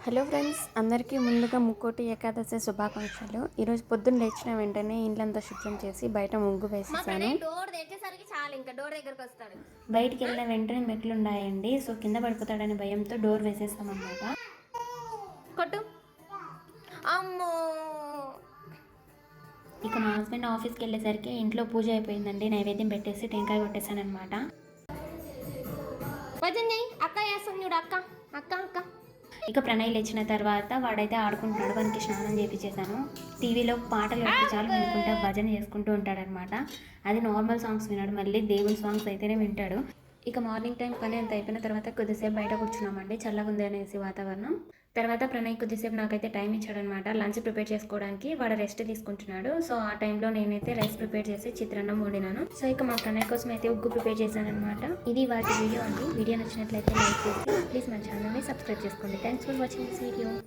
Hello friends, అందరికీ ముందుగా ముక్కోటి ఏకాదశి శుభాకాంక్షలు. ఈరోజు పొద్దున్న లేచిన వెంటనే ఇండ్లంతా శుభ్రం చేసి బయట ముగ్గు వేసేసాను. బయటికి వెళ్ళిన వెంటనే మెట్లు ఉన్నాయండి, సో కింద పడిపోతాడని భయంతో డోర్ వేసేసామన్నమాట. కొట్టు అమ్మో. ఇక మా హస్బెండ్ ఆఫీస్కి వెళ్ళేసరికి ఇంట్లో పూజ అయిపోయిందండి. నైవేద్యం పెట్టేసి టెంకాయ కొట్టేశాను అనమాట. అక్క వేస్తాం చూడు. అక్క అక్క అక్క ఇక ప్రణయ్ లేచిన తర్వాత వాడైతే ఆడుకుంటున్నాడు. వానికి స్నానం చేయించేసాను. టీవీలో పాటలు చాలు వినుకుంటా భజన చేసుకుంటూ ఉంటాడనమాట. అది నార్మల్ సాంగ్స్ వినాడు, మళ్ళీ దేవుని సాంగ్స్ అయితేనే వింటాడు. ఇక మార్నింగ్ టైం పని అంత అయిపోయిన తర్వాత కొద్దిసేపు బయట కూర్చున్నామండి, చల్లగా ఉంది అనేసి వాతావరణం. తర్వాత ప్రణయ్ కొద్దిసేపు నాకైతే టైం ఇచ్చాడనమాట లంచ్ ప్రిపేర్ చేసుకోవడానికి. వాడు రెస్ట్ తీసుకుంటున్నాడు. సో ఆ టైంలో నేనైతే రైస్ ప్రిపేర్ చేసి చిత్రాన్నం వండినాను. సో ఇక మా ప్రణయ్ కోసం అయితే ఉగ్గు ప్రిపేర్ చేశాను అనమాట. ఇది వాటి వీడియో అండి. వీడియో నచ్చినట్లయితే లైక్ చేసి ప్లీజ్ మన ఛానల్ని సబ్స్క్రైబ్ చేసుకోండి. Thanks for watching this video.